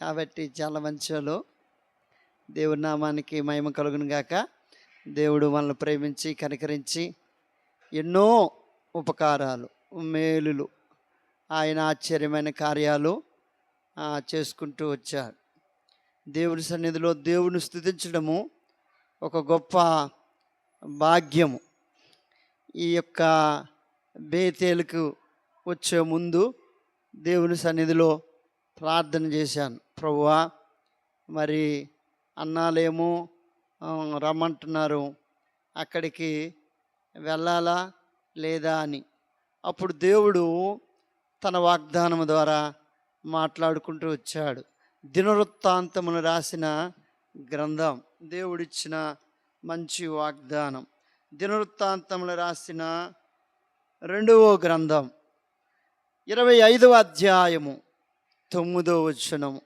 కాబట్టి చాలా మంచోళ్ళు. దేవుడి నామానికి మహిమ కలుగును గాక. దేవుడు మనల్ని ప్రేమించి కనికరించి ఎన్నో ఉపకారాలు, మేలులు, ఆయన ఆశ్చర్యమైన కార్యాలు చేసుకుంటూ వచ్చాడు. దేవుని సన్నిధిలో దేవుని స్తుతించడము ఒక గొప్ప భాగ్యము. ఈ యొక్క బేతేలుకు వచ్చే ముందు దేవుని సన్నిధిలో ప్రార్థన చేశాను. ప్రభువా, మరి అన్నాలేమో రమ్మంటున్నారు, అక్కడికి వెళ్ళాలా లేదా అని. అప్పుడు దేవుడు తన వాగ్దానం ద్వారా మాట్లాడుకుంటూ వచ్చాడు. దినవృత్తాంతమును రాసిన గ్రంథం, దేవుడిచ్చిన మంచి వాగ్దానం. దినవృత్తాంతములు రాసిన 2వ గ్రంథం 25వ అధ్యాయము 9వ వచనము.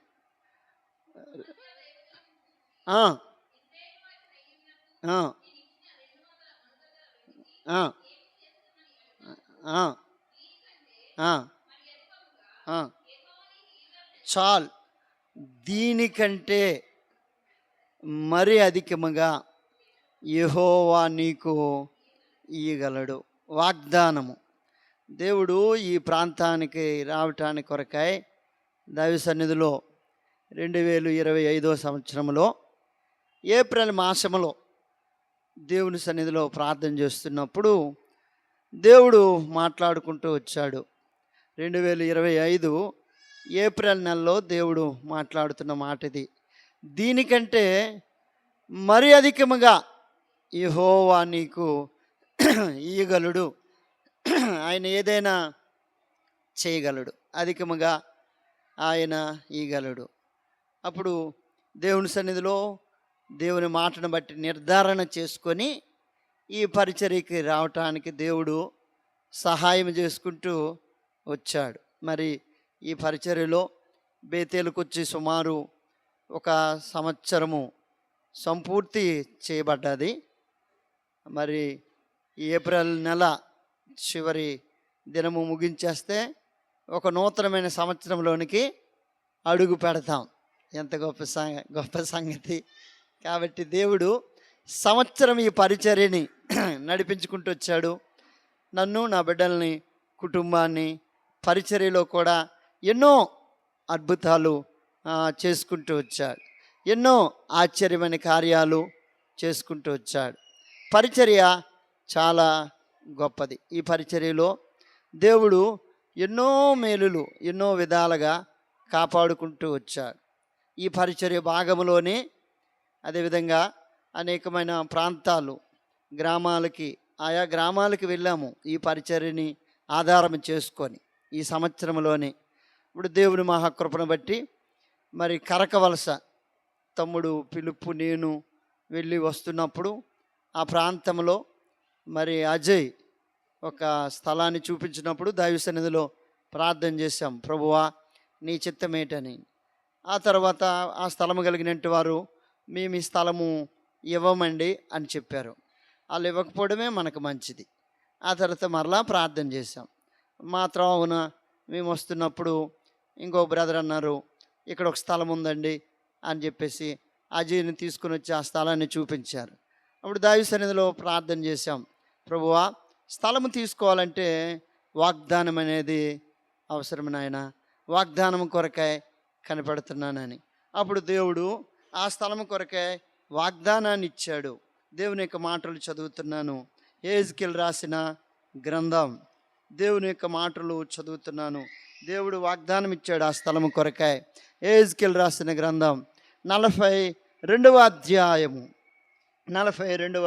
చాలు, దీనికంటే మరి అధికముగా యెహోవా నీకు ఇయ్యగలడు. వాగ్దానము. దేవుడు ఈ ప్రాంతానికి రావటానికి కొరకై దైవ సన్నిధిలో 2025వ సంవత్సరంలో ఏప్రిల్ మాసంలో దేవుని సన్నిధిలో ప్రార్థన చేస్తున్నప్పుడు దేవుడు మాట్లాడుకుంటూ వచ్చాడు. 2025 ఏప్రిల్ నెలలో దేవుడు మాట్లాడుతున్న మాట ఇది. దీనికంటే మరి అధికముగా యెహోవా నీకు ఇయ్యగలడు. ఆయన ఏదైనా చేయగలడు, అధికముగా ఆయన ఇయ్యగలడు. అప్పుడు దేవుని సన్నిధిలో దేవుని మాటను బట్టి నిర్ధారణ చేసుకొని ఈ పరిచర్యకి రావటానికి దేవుడు సహాయం చేసుకుంటూ వచ్చాడు. మరి ఈ పరిచర్యలో బేతేలుకు వచ్చి సుమారు 1 సంవత్సరము సంపూర్తి చేయబడ్డది. మరి ఏప్రిల్ నెల చివరి దినము ముగించేస్తే ఒక నూతనమైన సంవత్సరంలోనికి అడుగు పెడతాం. ఎంత గొప్ప సంగతి. కాబట్టి దేవుడు సంవత్సరం ఈ పరిచర్యని నడిపించుకుంటూ వచ్చాడు. నన్ను, నా బిడ్డల్ని, కుటుంబాన్ని పరిచర్యలో కూడా ఎన్నో అద్భుతాలు చేసుకుంటూ వచ్చాడు. ఎన్నో ఆశ్చర్యమైన కార్యాలు చేసుకుంటూ వచ్చాడు. పరిచర్య చాలా గొప్పది. ఈ పరిచర్యలో దేవుడు ఎన్నో మేలులు ఎన్నో విధాలుగా కాపాడుకుంటూ వచ్చాడు. ఈ పరిచర్య భాగంలోనే అదేవిధంగా అనేకమైన ప్రాంతాలు, ఆయా గ్రామాలకి వెళ్ళాము ఈ పరిచర్యని ఆధారం చేసుకొని. ఈ సంవత్సరంలోనే ఇప్పుడు దేవుని మహాకృపను బట్టి మరి కరకవలస తమ్ముడు పిలుపు నేను వెళ్ళి వస్తున్నప్పుడు ఆ ప్రాంతంలో మరి అజయ్ ఒక స్థలాన్ని చూపించినప్పుడు దైవ సన్నిధిలో ప్రార్థన చేశాం, ప్రభువా నీ చిత్తమేటని. ఆ తర్వాత ఆ స్థలము కలిగినట్టు వారు మేము ఈ స్థలము ఇవ్వమండి అని చెప్పారు. వాళ్ళు ఇవ్వకపోవడమే మనకు మంచిది. ఆ తర్వాత మరలా ప్రార్థన చేశాం. మా త్రోవన మేము వస్తున్నప్పుడు ఇంకో బ్రదర్ అన్నారు, ఇక్కడ ఒక స్థలం ఉందండి అని చెప్పేసి అజయ్ని తీసుకుని వచ్చి ఆ స్థలాన్ని చూపించారు. అప్పుడు దైవ సన్నిధిలో ప్రార్థన చేశాం, ప్రభువా స్థలము తీసుకోవాలంటే వాగ్దానం అనేది అవసరం నాయన, వాగ్దానం కొరకై కనిపెడుతున్నానని. అప్పుడు దేవుడు ఆ స్థలం కొరకై వాగ్దానాన్ని ఇచ్చాడు. దేవుని యొక్క మాటలు చదువుతున్నాను. యెహెజ్కేలు రాసిన గ్రంథం, దేవుని యొక్క మాటలు చదువుతున్నాను. దేవుడు వాగ్దానం ఇచ్చాడు ఆ స్థలం కొరకై. యెహెజ్కేలు రాసిన గ్రంథం 42వ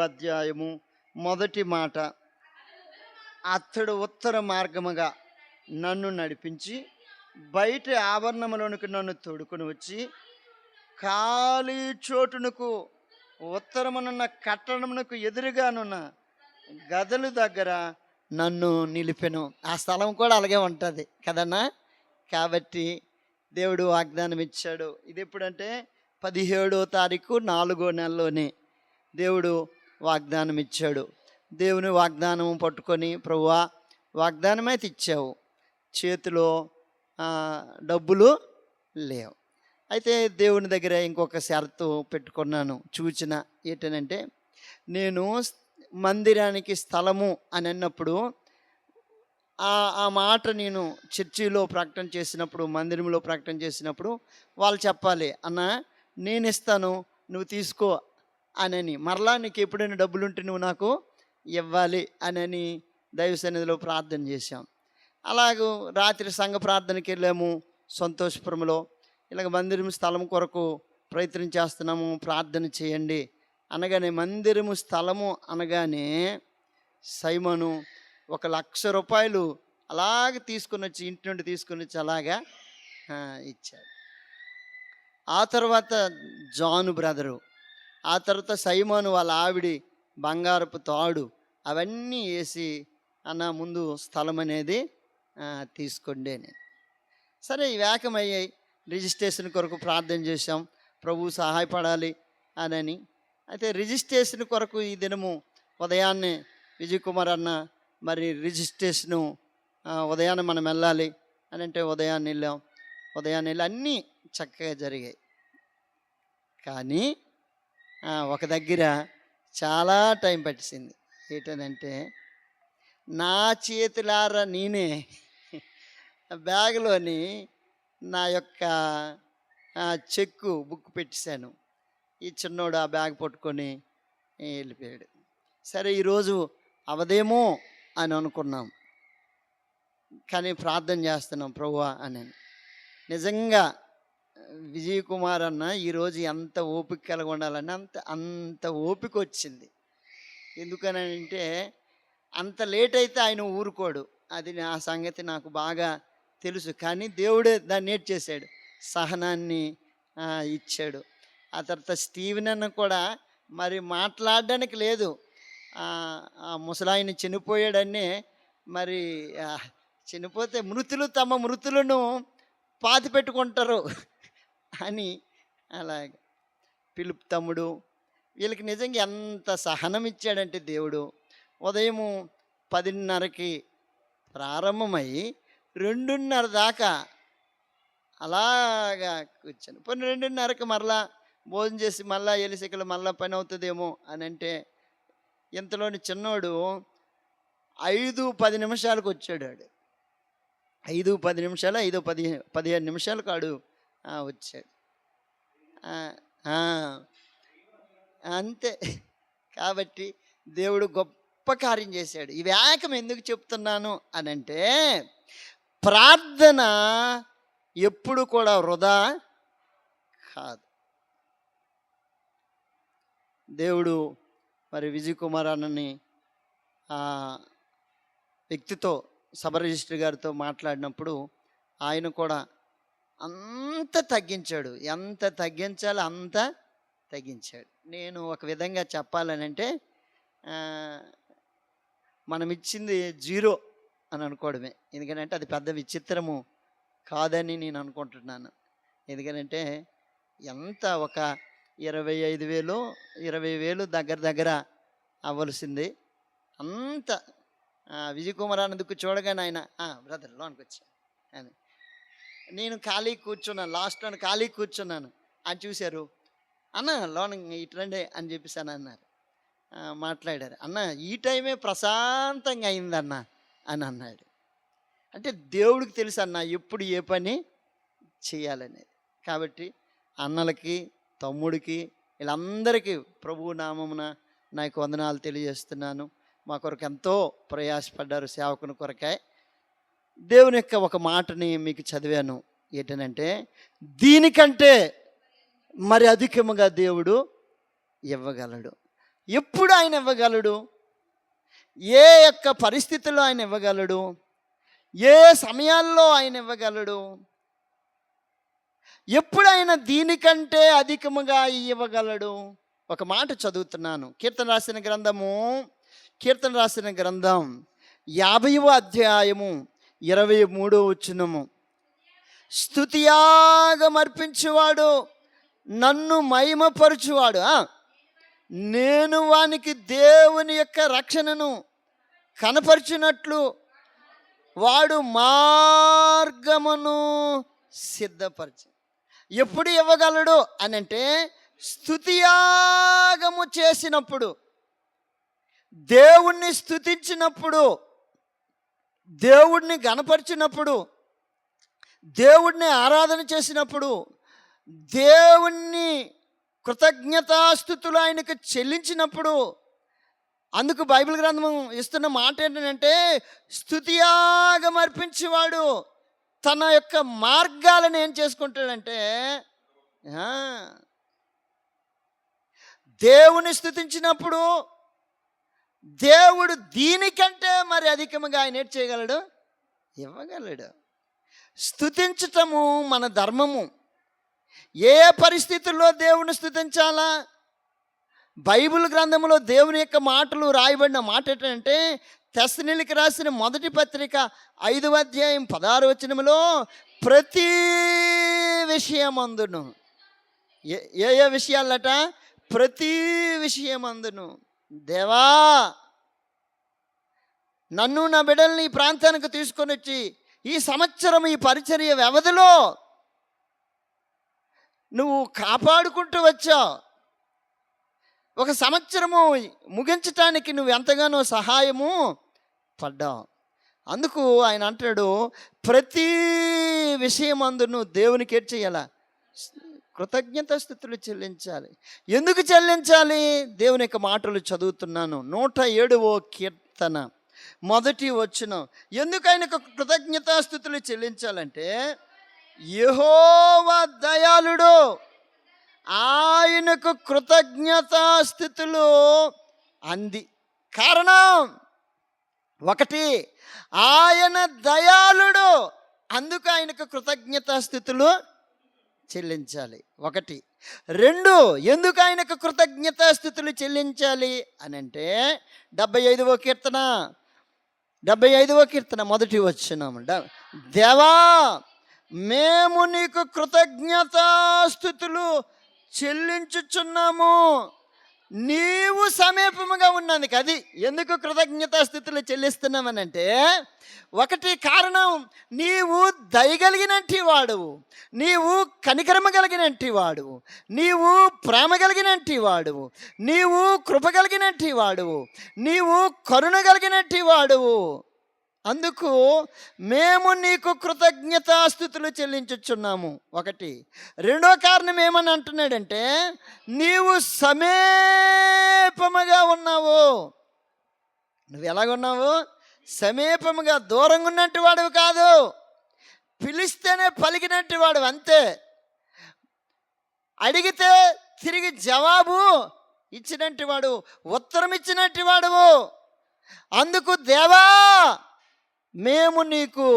అధ్యాయము మొదటి మాట, అతడు ఉత్తర మార్గముగా నన్ను నడిపించి బయట ఆవరణములోనికి నన్ను తోడుకొని వచ్చి ఖాళీ చోటునకు ఉత్తరమునున్న కట్టడమునకు ఎదురుగానున్న గదుల దగ్గర నన్ను నిలిపెను. ఆ స్థలం కూడా అలాగే ఉంటుంది కదన్నా. కాబట్టి దేవుడు వాగ్దానం ఇచ్చాడు. ఇది ఎప్పుడంటే 17వ తారీఖు 4వ నెలలోనే దేవుడు వాగ్దానం ఇచ్చాడు. దేవుని వాగ్దానం పట్టుకొని, ప్రభువా వాగ్దానం అయితే ఇచ్చావు, చేతిలో డబ్బులు లేవు, అయితే దేవుని దగ్గర ఇంకొక షరతు పెట్టుకున్నాను. ఏంటనంటే, నేను మందిరానికి స్థలము అని అన్నప్పుడు ఆ ఆ మాట నేను చర్చిలో ప్రకటన చేసినప్పుడు, మందిరంలో ప్రకటన చేసినప్పుడు వాళ్ళు చెప్పాలి, అన్న నేను ఇస్తాను, నువ్వు తీసుకో అనని. మరలా నీకు ఎప్పుడైనా డబ్బులుంటే నువ్వు నాకు ఇవ్వాలి అనని దైవ సన్నిధిలో ప్రార్థన చేశాం. అలాగూ రాత్రి సంఘ ప్రార్థనకి వెళ్ళాము సంతోషపురంలో. ఇలాగ మందిరం స్థలం కొరకు ప్రయత్నం చేస్తున్నాము, ప్రార్థన చేయండి అనగానే, మందిరము స్థలము అనగానే సైమను ₹1,00,000 అలాగ తీసుకొని వచ్చి, ఇంటి నుండి తీసుకొని వచ్చి అలాగా ఇచ్చాడు. ఆ తర్వాత జాను బ్రదరు, ఆ తర్వాత సైమోను వాళ్ళ ఆవిడి బంగారపు తాడు అవన్నీ వేసి, అన్న ముందు స్థలం అనేది తీసుకోండి అని. సరే, ఇవి ఏకమయ్యాయి. రిజిస్ట్రేషన్ కొరకు ప్రార్థన చేశాం, ప్రభు సహాయపడాలి అని. అయితే రిజిస్ట్రేషన్ కొరకు ఈ దినము ఉదయాన్నే విజయ్ కుమార్ అన్న, మరి రిజిస్ట్రేషను ఉదయాన్నే మనం వెళ్ళాలి అని అంటే ఉదయాన్నే వెళ్ళాం. ఉదయాన్నే వెళ్ళి అన్నీ చక్కగా జరిగాయి. కానీ ఒక దగ్గర చాలా టైం పట్టింది. ఏంటనంటే, నా చేతులారా నేనే బ్యాగ్లోని నా యొక్క చెక్కు బుక్ పెట్టేశాను. ఈ చిన్నోడు ఆ బ్యాగ్ పట్టుకొని వెళ్ళిపోయాడు. సరే, ఈరోజు అవదేమో అని అనుకున్నాం, కానీ ప్రార్థన చేస్తున్నాం ప్రభువా అని. నిజంగా విజయ్ కుమార్ అన్న ఈరోజు ఎంత ఓపిక కలిగి ఉండాలని అంత ఓపిక వచ్చింది. ఎందుకని అంటే, అంత లేట్ అయితే ఆయన ఊరుకోడు, అది నా సంగతి నాకు బాగా తెలుసు. కానీ దేవుడే దాన్ని నేర్చేశాడు, సహనాన్ని ఇచ్చాడు. ఆ తర్వాత స్టీవెన్ అన్న కూడా మరి మాట్లాడడానికి లేదు. ఆ ముసలాయన చనిపోయాడని, మరి చనిపోతే మృతులు తమ మృతులను పాతి పెట్టుకుంటారు అని అలాగ. పిలుపు తమ్ముడు, వీళ్ళకి నిజంగా ఎంత సహనం ఇచ్చాడంటే దేవుడు. ఉదయము 10:30కి ప్రారంభమై 2:30 దాకా అలాగా కూర్చొని, పోనీ 2:30కి మరలా భోజనం చేసి మళ్ళా ఎలిసికలు మళ్ళా పని అవుతుందేమో అని అంటే, ఇంతలోని చిన్నోడు 5:10 నిమిషాలకు వచ్చాడు. 5:10 నిమిషాలు, 5:15 నిమిషాలకు ఆడు వచ్చాడు. అంతే. కాబట్టి దేవుడు గొప్ప కార్యం చేశాడు. ఈ ఏకం ఎందుకు చెప్తున్నాను అనంటే, ప్రార్థన ఎప్పుడు కూడా వృధా కాదు. దేవుడు మరి విజయ్ కుమార్ అన్నని వ్యక్తితో, సబ రిజిస్టర్ గారితో మాట్లాడినప్పుడు ఆయన కూడా అంత తగ్గించాడు. ఎంత తగ్గించాలో అంత తగ్గించాడు. నేను ఒక విధంగా చెప్పాలనంటే, మనం ఇచ్చింది 0 అని అనుకోవడమే. ఎందుకంటే అది పెద్ద విచిత్రము కాదని నేను అనుకుంటున్నాను. ఎందుకంటే ఎంత ఒక 25,000 20,000 దగ్గర అవ్వాల్సింది. అంత విజయ్ కుమార్ అన్నదుకు చూడగానే ఆయన బ్రదర్ లోనికి వచ్చా అని, నేను ఖాళీ కూర్చున్నాను, లాస్ట్లో ఖాళీ కూర్చున్నాను. అని చూశారు, అన్న లోన ఇట్రండి అని చెప్పేసాను అన్నారు. మాట్లాడారు, అన్న ఈ టైమే ప్రశాంతంగా అయిందన్న అని అన్నాడు. అంటే దేవుడికి తెలుసు అన్న ఎప్పుడు ఏ పని చేయాలనేది. కాబట్టి అన్నలకి, తమ్ముడికి, వీళ్ళందరికీ ప్రభువు నామమున నాకు వందనాలు తెలియజేస్తున్నాను. మా కొరకు ఎంతో ప్రయాసపడ్డారు సేవకుని కొరకాయ. దేవుని యొక్క ఒక మాటని మీకు చదివాను. ఏంటనంటే, దీనికంటే మరి అధికముగా దేవుడు ఇవ్వగలడు. ఎప్పుడు ఆయన ఇవ్వగలడు? ఏ యొక్క పరిస్థితుల్లో ఆయన ఇవ్వగలడు? ఏ సమయాల్లో ఆయన ఇవ్వగలడు? ఎప్పుడు ఆయన దీనికంటే అధికముగా ఇవ్వగలడు? ఒక మాట చదువుతున్నాను. కీర్తన రాసిన గ్రంథం 50వ అధ్యాయము 23వ వచనము. స్తుతియాగం అర్పించువాడు, నన్ను మహిమపరచువాడు, నేను వానికి దేవుని యొక్క రక్షణను కనపరిచినట్లు వాడు మార్గమును సిద్ధపరిచి. ఎప్పుడు ఇవ్వగలడు అని అంటే, స్తుతియాగము చేసినప్పుడు, దేవుణ్ణి స్తుతించినప్పుడు, దేవుణ్ణి గణపరిచినప్పుడు, దేవుణ్ణి ఆరాధన చేసినప్పుడు, దేవుణ్ణి కృతజ్ఞతాస్తుతులు ఆయనకు చెల్లించినప్పుడు, అందుకు బైబిల్ గ్రంథం ఇస్తున్న మాట ఏంటంటే, స్తుతియాగం అర్పించేవాడు తన యొక్క మార్గాలను ఏం చేసుకుంటాడంటే, ఆ, దేవుని స్తుతించినప్పుడు దేవుడు దీనికంటే మరి అధికముగా ఆయన ఏం చేయగలడు, ఇవ్వగలడు. స్తుతించటము మన ధర్మము. ఏ పరిస్థితుల్లో దేవుని స్తుతించాలా? బైబిల్ గ్రంథంలో దేవుని యొక్క మాటలు రాయబడిన మాట ఏంటంటే, తెస్సలోనికీయులకు రాసిన మొదటి పత్రిక 5వ అధ్యాయం 16వ వచనములో, ప్రతి విషయమందును, ఏ ఏ విషయాలట? ప్రతి విషయమందును, దేవా నన్ను నా బిడ్డల్ని ఈ ప్రాంతానికి తీసుకొని వచ్చి ఈ సంవత్సరం ఈ పరిచర్య వ్యవధిలో నువ్వు కాపాడుకుంటూ వచ్చావు. ఒక సంవత్సరము ముగించటానికి నువ్వు ఎంతగానో సహాయము పడ్డావు. అందుకు ఆయన అంటాడు, ప్రతి విషయమందును దేవునికి ఏం చేయాల? కృతజ్ఞతాస్తుతులు చెల్లించాలి. ఎందుకు చెల్లించాలి? దేవుని యొక్క మాటలు చదువుతున్నాను. 107వ కీర్తన మొదటి వచనం. ఎందుకు ఆయనకు కృతజ్ఞతాస్తుతులు చెల్లించాలంటే, యెహోవా దయాళుడు, ఆయనకు కృతజ్ఞతాస్తుతులు అంది. కారణం ఒకటి, ఆయన దయాళుడు, అందుకు ఆయనకు కృతజ్ఞతాస్తుతులు చెల్లించాలి. ఒకటి. 2, ఎందుకు ఆయనకు కృతజ్ఞతాస్తుతులు చెల్లించాలి అని అంటే, 75వ కీర్తన మొదటి వచనం. దేవా మేము నీకు కృతజ్ఞతాస్తుతులు చెల్లించుచున్నాము, నీవు సమీపముగా ఉన్నందుకు. అది ఎందుకు కృతజ్ఞతాస్తుతులు చెల్లిస్తున్నామనంటే, ఒకటి కారణం, నీవు దయగలిగినట్టి వాడువు, నీవు కనికరమ కలిగినట్టి వాడువు, నీవు ప్రేమ కలిగినట్టి వాడువు, నీవు కృప కలిగినట్టి వాడువు, నీవు కరుణ కలిగినట్టి వాడువు. అందుకు మేము నీకు కృతజ్ఞతాస్తుతులు చెల్లించుచున్నాము. ఒకటి. 2వ కారణం ఏమని అంటున్నాడంటే, నీవు సమీపముగా ఉన్నావు. నువ్వు ఎలాగున్నావు? సమీపముగా, దూరంగా ఉన్నట్టు వాడు కాదు, పిలిస్తేనే పలికినట్టు వాడు, అంతే. అడిగితే తిరిగి జవాబు ఇచ్చినట్టు వాడు, ఉత్తరం ఇచ్చినట్టు వాడువు. అందుకు దేవా మేము నీకు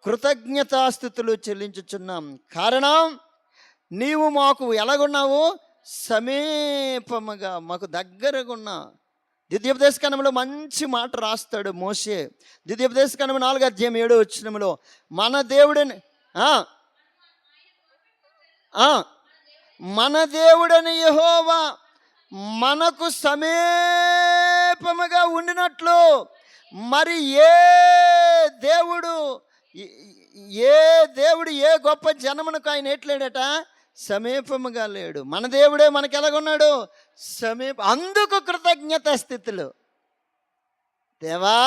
కృతజ్ఞతాస్తుతులు చెల్లించుచున్నాం. కారణం, నీవు మాకు ఎలాగున్నావు? సమీపముగా, మాకు దగ్గరగా ఉన్నావు. ద్వితీయోపదేశకాండంలో మంచి మాట రాస్తాడు మోషే. ద్వితీయోపదేశకాండం 4వ అధ్యాయం 7వ వచనంలో, మన దేవుడని మన దేవుడని యెహోవా మనకు సమీపముగా ఉండినట్లు మరి ఏ దేవుడు ఏ గొప్ప జనమునకు ఆయన ఎట్లేడట? సమీపముగా లేడు. మన దేవుడే మనకు ఎలాగున్నాడు? అందుకు కృతజ్ఞతాస్తుతులు. దేవా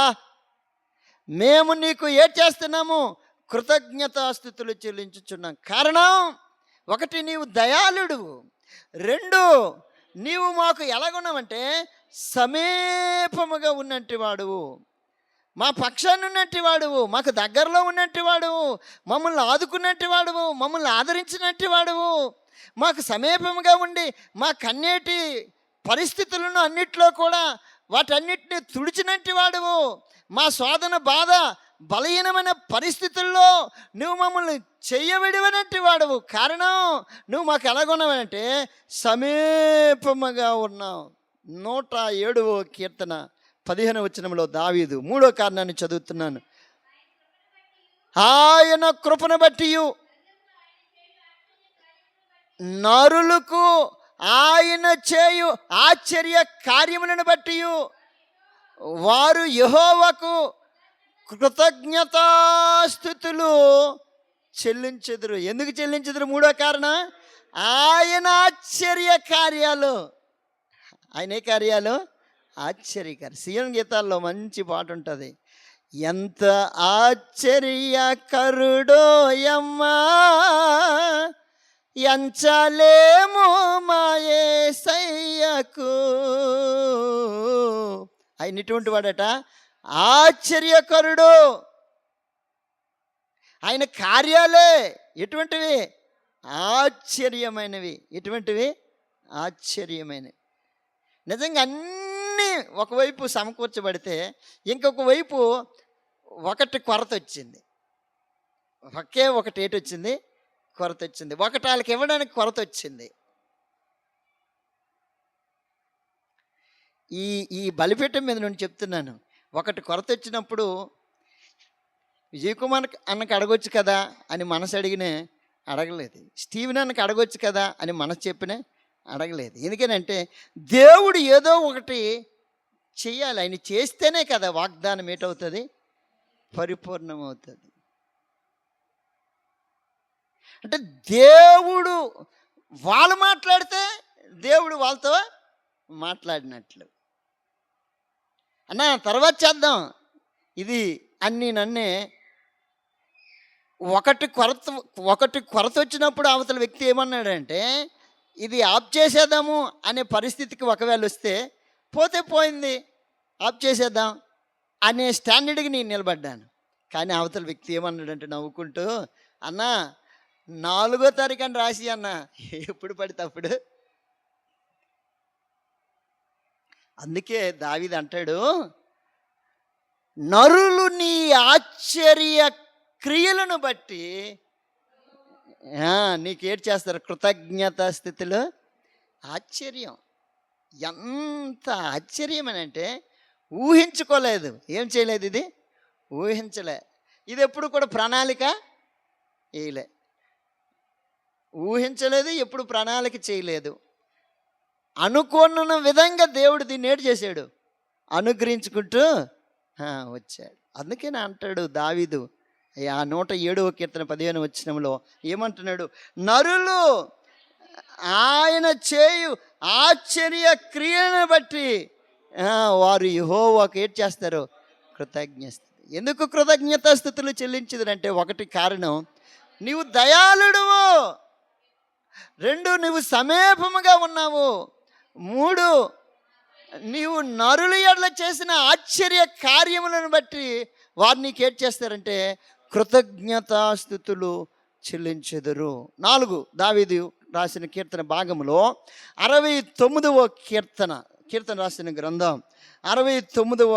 మేము నీకు ఏం చేస్తున్నాము? కృతజ్ఞతాస్తుతులు చెల్లించుచున్నాం. కారణం ఒకటి, నీవు దయాళుడు. 2, నీవు మాకు ఎలాగున్నావంటే సమీపముగా ఉన్నట్టు వాడువు, మా పక్షాన్ని ఉన్నట్టు వాడువు, మాకు దగ్గరలో ఉన్నట్టు వాడువు, మమ్మల్ని ఆదుకున్నట్టు వాడువు, మమ్మల్ని ఆదరించినట్టు వాడువు, మాకు సమీపముగా ఉండి మా కన్నేటి పరిస్థితులను అన్నిట్లో కూడా వాటన్నిటిని తుడిచినట్టు వాడువు, మా శోధన బాధ బలహీనమైన పరిస్థితుల్లో నువ్వు మమ్మల్ని చెయ్యవిడివనట్టు వాడువు. కారణం నువ్వు మాకు ఎలాగున్నావంటే సమీపముగా ఉన్నావు. 107వ కీర్తన 15వ వచనంలో దావీదు 3వ కారణాన్ని చదువుతున్నాను. ఆయన కృపను బట్టి నరులకు ఆయన చేయు ఆశ్చర్య కార్యములను బట్టి వారు యెహోవాకు కృతజ్ఞతాస్తుతులు చెల్లించెదరు. ఎందుకు చెల్లించెదరు? మూడో కారణం, ఆయన ఆశ్చర్య కార్యాలు. ఆయన ఏ కార్యాలు? ఆశ్చర్యకార్యం. సీఎం గీతాల్లో మంచి పాట ఉంటుంది. ఎంత ఆశ్చర్యకరుడోయమ్మా, ఎంచలేమో మా యేసయ్యకు. ఆయన ఇటువంటి వాడట, ఆశ్చర్యకరుడు. ఆయన కార్యాలే ఎటువంటివి? ఆశ్చర్యమైనవి. ఎటువంటివి? ఆశ్చర్యమైనవి. నిజంగా అన్నీ ఒకవైపు సమకూర్చబడితే ఇంకొక వైపు ఒకటి కొరత వచ్చింది. ఒకటి ఏటి వచ్చింది? కొరత వచ్చింది. ఒకటి వాళ్ళకి ఇవ్వడానికి కొరత వచ్చింది. ఈ ఈ బలిపీఠం మీద నుండి చెప్తున్నాను. ఒకటి కొరత వచ్చినప్పుడు విజయ్ కుమార్ అన్నకు అడగొచ్చు కదా అని మనసు అడగలేదు. స్టీవెన్ అన్నకు అడగొచ్చు కదా అని మనసు చెప్పినా అడగలేదు. ఎందుకనంటే దేవుడు ఏదో ఒకటి చెయ్యాలి. ఆయన చేస్తేనే కదా వాగ్దానం ఏటవుతుంది? పరిపూర్ణమవుతుంది. అంటే దేవుడు వాళ్ళు మాట్లాడితే దేవుడు వాళ్ళతో మాట్లాడినట్లు. అన్న తర్వాత చేద్దాం ఇది అన్నీ నన్నే. ఒకటి కొరత వచ్చినప్పుడు అవతల వ్యక్తి ఏమన్నాడంటే, ఇది ఆఫ్ చేసేద్దాము అనే పరిస్థితికి ఒకవేళ వస్తే, పోతే పోయింది, ఆఫ్ చేసేద్దాం అనే స్టాండర్డ్కి నేను నిలబడ్డాను. కానీ అవతల వ్యక్తి ఏమన్నాడంటే నవ్వుకుంటూ, అన్న 4వ తారీఖు అని రాసి అన్న, ఎప్పుడు పడితే అప్పుడు. అందుకే దావీదు అంటాడు, నరులు నీ ఆశ్చర్య క్రియలను బట్టి నీకేటి చేస్తారు? కృతజ్ఞత స్థితిలో ఆశ్చర్యం. ఎంత ఆశ్చర్యం అని అంటే ఊహించుకోలేదు. ఏం చేయలేదు? ఇది ఊహించలే. ఇది ఎప్పుడు కూడా ప్రణాళిక వేయలే, ఊహించలేదు, ఎప్పుడు ప్రణాళిక చేయలేదు. అనుకున్న విధంగా దేవుడు దీన్ని ఏడు చేశాడు, అనుగ్రహించుకుంటూ వచ్చాడు. అందుకే నా అంటాడు దావీదు ఆ 107వ కీర్తన 15వ వచనంలో ఏమంటున్నాడు? నరులు ఆయన చేయు ఆశ్చర్య క్రియను బట్టి వారు యెహోవాకు ఏం చేస్తారు? కృతజ్ఞత. ఎందుకు కృతజ్ఞతాస్థుతులు చెల్లించదంటే, ఒకటి కారణం, నీవు దయాళుడువు. 2, నువ్వు సమీపముగా ఉన్నావు. 3, నీవు నరుల ఎడల చేసిన ఆశ్చర్య కార్యములను బట్టి వారు నీకు ఏం చేస్తారంటే కృతజ్ఞతాస్థుతులు చెల్లించెదరు. 4, దావీదు రాసిన కీర్తన భాగంలో 69వ కీర్తన రాసిన గ్రంథం 69వ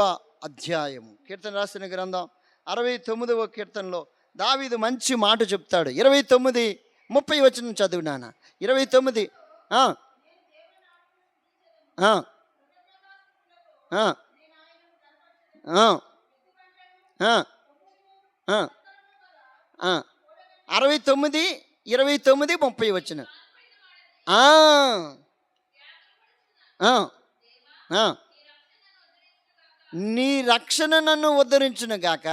అధ్యాయము, కీర్తన రాసిన గ్రంథం 69వ కీర్తనలో దావీదు మంచి మాట చెప్తాడు. 29:30 వచనం చదివినాన. 29 29:30 వచ్చిన. నీ రక్షణ నన్ను ఉద్ధరించును గాక.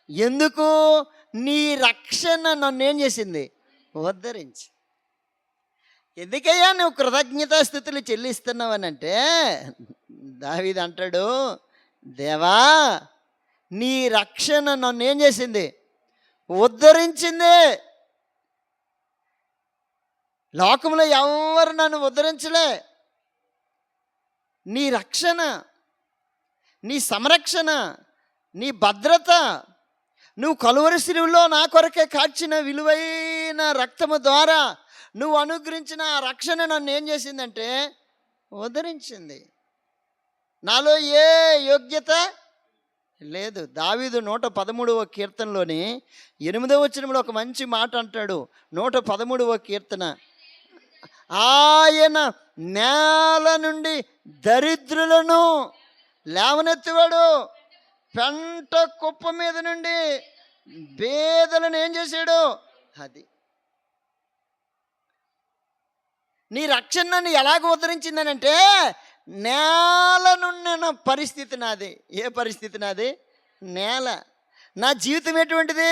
ఎందుకు? నీ రక్షణ నన్ను ఏం చేసింది? ఉద్ధరించి. ఎందుకయ్యా నువ్వు కృతజ్ఞతాస్థుతులు చెల్లిస్తున్నావనంటే, దావీదు అంటాడు, దేవా నీ రక్షణ నన్ను ఏం చేసింది? ఉద్ధరించింది. లోకంలో ఎవరు నన్ను ఉద్ధరించలే. నీ రక్షణ, నీ సంరక్షణ, నీ భద్రత, నువ్వు కలువరి శిలువలో నా కొరకే కాచిన విలువైన రక్తము ద్వారా నువ్వు అనుగ్రహించిన ఆ రక్షణ నన్ను ఏం చేసిందంటే ఉద్ధరించింది. నాలో ఏ యోగ్యత లేదు. దావీదు 113వ కీర్తనలోని 8వ వచనంలో ఒక మంచి మాట అంటాడు. 113వ కీర్తన, ఆయన నేల నుండి దరిద్రులను లేవనెత్తివాడు, పెంట కుప్ప మీద నుండి బేదలను ఏం చేశాడు? అది నీ రక్షణ నన్ను ఎలాగ ఉద్ధరించిందనంటే, నేలనున్న పరిస్థితి నాది. ఏ పరిస్థితి నాది? నేల. నా జీవితం ఎటువంటిది?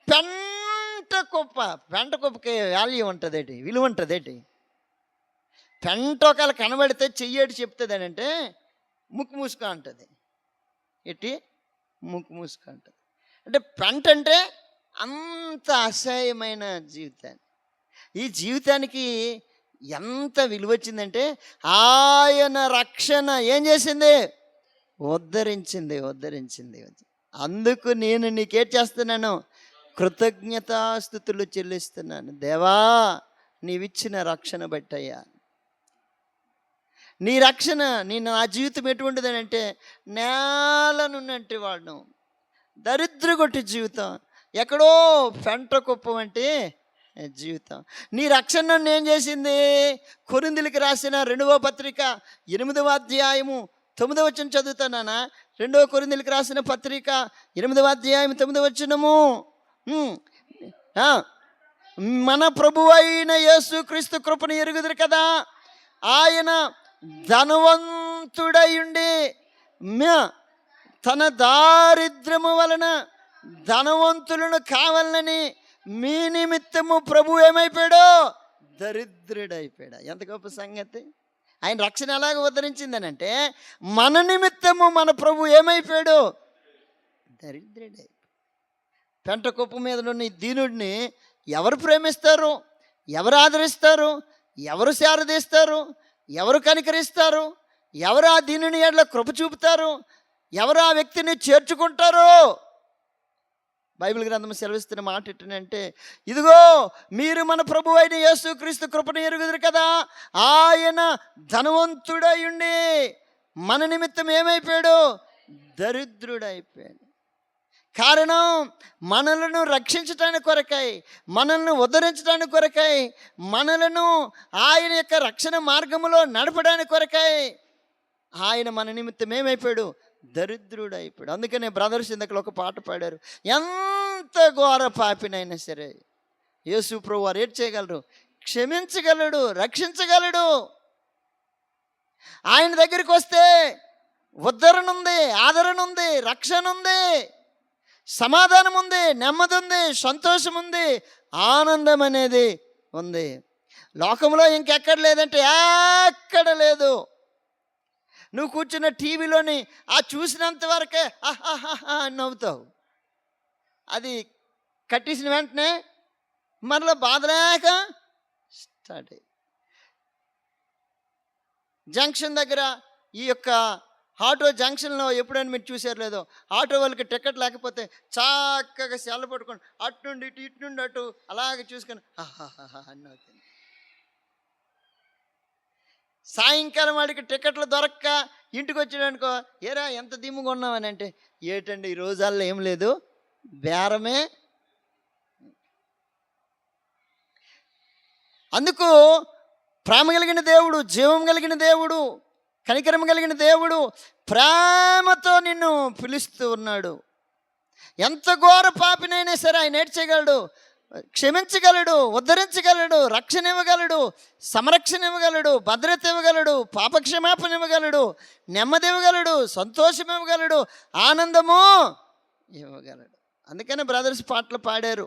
పెంట కుప్ప. పెంట కుప్పకి వాల్యూ ఉంటుందేటి, విలువ ఉంటుందేటి? పెంట ఒకవేళ కనబడితే చెయ్యేటి చెప్తుంది అంటే ముక్కు మూసుకో అంటుంది. ఎట్టి? ముక్కు మూసుకో అంటుంది. అంటే పెంట అంటే అంత అసహ్యమైన జీవితాన్ని. ఈ జీవితానికి ఎంత విలువ వచ్చిందంటే ఆయన రక్షణ ఏం చేసింది? ఉద్ధరించింది. అందుకు నేను నీకేం చేస్తున్నాను? కృతజ్ఞతాస్తుతులు చెల్లిస్తున్నాను. దేవా, నీవిచ్చిన రక్షణ బట్టయ్యా. నీ రక్షణ, నా జీవితం ఎటువంటిదని అంటే నేలనున్నట్టు వాడను, దరిద్రగొట్టి జీవితం, ఎక్కడో పెంట కుప్పం అంటే జీవితం. నీ రక్షణ నన్ను ఏం చేసింది? కొరింథీయులకు రాసిన 2వ పత్రిక 8వ అధ్యాయము 9వ వచనం చదువుతానా? 2వ కొరింథీయులకు రాసిన పత్రిక 8వ అధ్యాయం 9వ వచనము. మన ప్రభువు అయిన యేసుక్రీస్తు కృపను ఎరుగుదురు కదా, ఆయన ధనవంతుడయుండి తన దారిద్ర్యము వలన ధనవంతులను కావాలని మీ నిమిత్తము ప్రభు ఏమైపోయాడు? దరిద్రుడైపోయాడు. ఎంత గొప్ప సంగతి! ఆయన రక్షణ ఎలాగ ఉద్ధరించిందని అంటే మన నిమిత్తము మన ప్రభు ఏమైపోయాడు? దరిద్రుడైపోయాడు. పెంట కుప్ప మీద ఉన్న ఈ దీనుడిని ఎవరు ప్రేమిస్తారు? ఎవరు ఆదరిస్తారు? ఎవరు శారదీస్తారు? ఎవరు కనికరిస్తారు? ఎవరు ఆ దీనుని ఎడల కృప చూపుతారు? ఎవరు ఆ వ్యక్తిని చేర్చుకుంటారు? బైబిల్ గ్రంథం సెలవిస్తున్న మాట ఏంటంటే, ఇదిగో మీరు మన ప్రభువు అయిన యేసుక్రీస్తు కృపను ఎరుగుదురు కదా, ఆయన ధనవంతుడయుండి మన నిమిత్తం ఏమైపోయాడు? దరిద్రుడైపోయాడు. కారణం మనలను రక్షించటానికి కొరకై, మనల్ని ఉద్ధరించడానికి కొరకై, మనలను ఆయన యొక్క రక్షణ మార్గములో నడపడానికి కొరకై ఆయన మన నిమిత్తం ఏమైపోయాడు? దరిద్రుడైపోయాడు. అందుకనే బ్రదర్స్ ఇందులో ఒక పాట పాడారు. ఎంత ఘోర పాపినైనా సరే యేసు ప్రభువు వారు ఏం చేయగలరు? క్షమించగలడు, రక్షించగలడు. ఆయన దగ్గరికి వస్తే ఉద్ధరణ ఉంది, ఆదరణ ఉంది, రక్షణ ఉంది, సమాధానం ఉంది, నెమ్మది ఉంది, సంతోషం ఉంది, ఆనందం అనేది ఉంది. లోకంలో ఇంకెక్కడ లేదంటే ఎక్కడ లేదు. నువ్వు కూర్చున్న టీవీలోని ఆ చూసినంత వరకే ఆహాహా అని నవ్వుతావు. అది కట్టేసిన వెంటనే మరలా బాధలేక స్టార్ట్ అయ్యి జంక్షన్ దగ్గర ఈ యొక్క ఆటో జంక్షన్లో ఎప్పుడైనా మీరు చూసారు లేదో, ఆటో వాళ్ళకి టికెట్ లేకపోతే చక్కగా సెల్ల పట్టుకొని అటు నుండి ఇటు నుండి అటు అలాగే చూసుకొని ఆహాహా అని నవ్వుతుంది. సాయంకాలం వాడికి టికెట్లు దొరక్క ఇంటికి వచ్చాడనుకో, ఏరా ఎంత దిమ్ముగా ఉన్నామని అంటే, ఏటండి ఈ రోజాల్లో ఏం లేదు, బేరమే. అందుకు ప్రేమ కలిగిన దేవుడు, జీవం కలిగిన దేవుడు, కనికరం కలిగిన దేవుడు ప్రేమతో నిన్ను పిలుస్తూ ఉన్నాడు. ఎంత ఘోర పాపినైనా సరే ఆయన నేర్చేయగలడు, క్షమించగలడు, ఉద్ధరించగలడు, రక్షణ ఇవ్వగలడు, సంరక్షణ ఇవ్వగలడు, భద్రత ఇవ్వగలడు, పాపక్షమాపణ ఇవ్వగలడు, నెమ్మది ఇవ్వగలడు, సంతోషం ఇవ్వగలడు, ఆనందము ఇవ్వగలడు. అందుకని బ్రదర్స్ పాటలు పాడారు.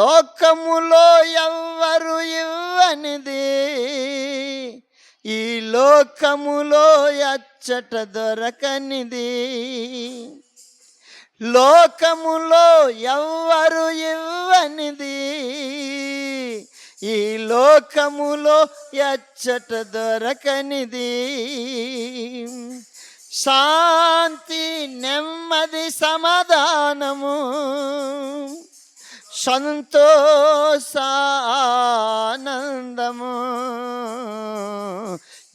లోకములో ఎవ్వరు ఇవ్వనిది, ఈ లోకములో అచ్చట దొరకనిది, లోకములో ఎవ్వరు ఇవ్వనిది, ఈ లోకములో ఎచ్చట దొరకనిది, శాంతి, నెమ్మది, సమాధానము, సంతోషానందము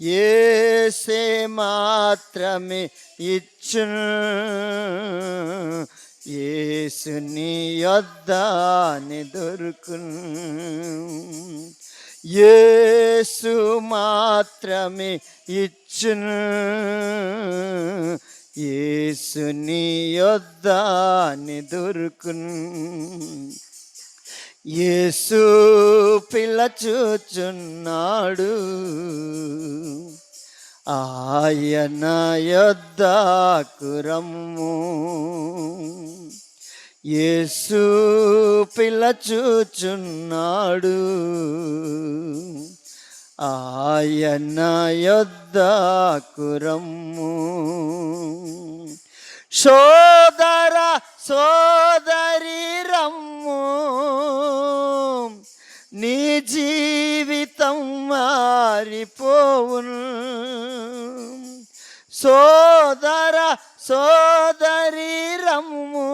యేసే మాత్రమే ఇచ్చును, యేసుని యొద్దని దొరుకును, యేసు మాత్రమే ఇచ్చును, యేసుని యొద్దని దొరుకును. యేసు పిలచుచున్నాడు, ఆయన యొద్దకు రమ్ము, యేసు పిలచుచున్నాడు. ఆయన యొద్దకు రమ్ము, సోదర సోదరి రమ్ము, నీ జీవితం మారిపోవును. సోదర సోదరి రమ్ము,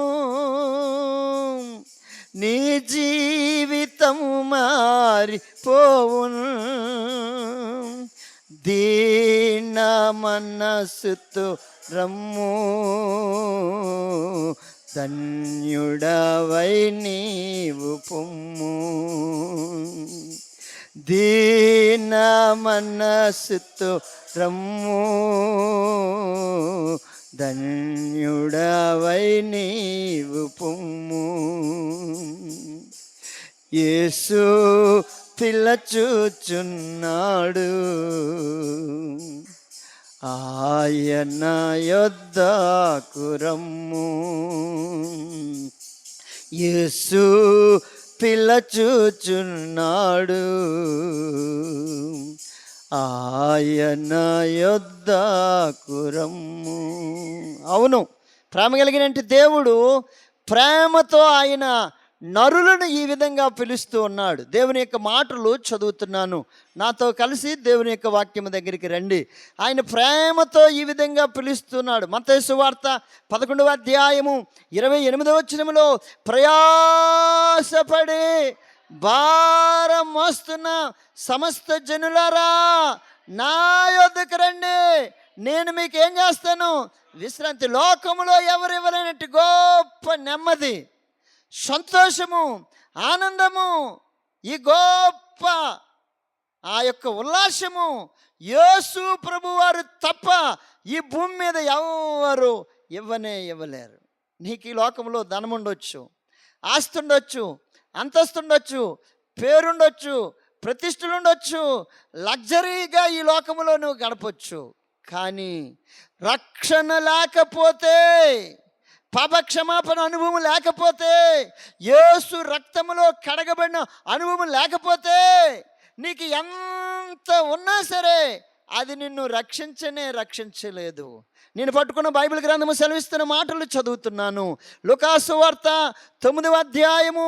నీ జీవితం మారిపోవును. దీన మనస్సుతో రమ్ము, ధన్యుడవై నీవు పొమ్ము. దీన మనస్సుతో రమ్ము, ధన్యుడవై నీవు పొమ్ము. యేసు పిలచుచున్నాడు, ఆయన యొద్దకు రమ్ము. యేసు పిలచుచున్నాడు, ఆయన యొద్దకు రమ్ము. అవును, ప్రేమ కలిగిన దేవుడు ప్రేమతో ఆయన నరులను ఈ విధంగా పిలుస్తూ ఉన్నాడు. దేవుని యొక్క మాటలు చదువుతున్నాను, నాతో కలిసి దేవుని యొక్క వాక్యం దగ్గరికి రండి. ఆయన ప్రేమతో ఈ విధంగా పిలుస్తున్నాడు. మత్తయి సువార్త 11వ అధ్యాయము 28వ వచనములో, ప్రయాసపడి భారం మోస్తున్న సమస్త జనులారా నా యొద్దకు రండి, నేను మీకు ఏం చేస్తాను? విశ్రాంతి. లోకములో ఎవరివ్వలేనట్టు గొప్ప నెమ్మది, సంతోషము, ఆనందము, ఈ గొప్ప ఆ యొక్క ఉల్లాసము యేసు ప్రభువారు తప్ప ఈ భూమి మీద ఎవరు ఇవ్వలేరు. నీకు ఈ లోకంలో ధనం ఉండొచ్చు, ఆస్తి ఉండొచ్చు, అంతస్తు ఉండొచ్చు, పేరుండొచ్చు, ప్రతిష్టలు ఉండొచ్చు, లగ్జరీగా ఈ లోకంలో నువ్వు గడపచ్చు. కానీ రక్షణ లేకపోతే, పాపక్షమాపణ అనుభవం లేకపోతే, యేసు రక్తములో కడగబడిన అనుభవం లేకపోతే, నీకు ఎంత ఉన్నా సరే అది నిన్ను రక్షించలేదు. నేను పట్టుకున్న బైబిల్ గ్రంథము సెలవిస్తున్న మాటలు చదువుతున్నాను. లూకాసు వార్త 9వ అధ్యాయము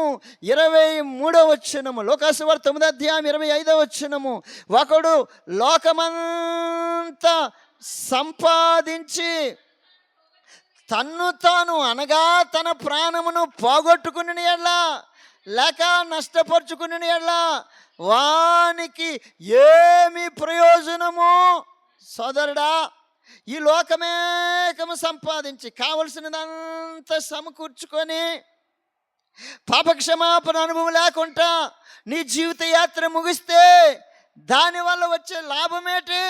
23వ వచనము. లూకాసు వార్త 9వ అధ్యాయం 25వ వచనము. ఒకడు లోకమంతా సంపాదించి తన్ను తాను అనగా తన ప్రాణమును పోగొట్టుకుని ఎడ్లా లేక నష్టపరుచుకుని ఎడ్లా వానికి ఏమి ప్రయోజనము? సోదరుడా, ఈ లోకమేకము సంపాదించి కావలసినదంతా సమకూర్చుకొని పాపక్షమాపణ అనుభవం లేకుండా నీ జీవిత యాత్ర ముగిస్తే దానివల్ల వచ్చే లాభమేంటి?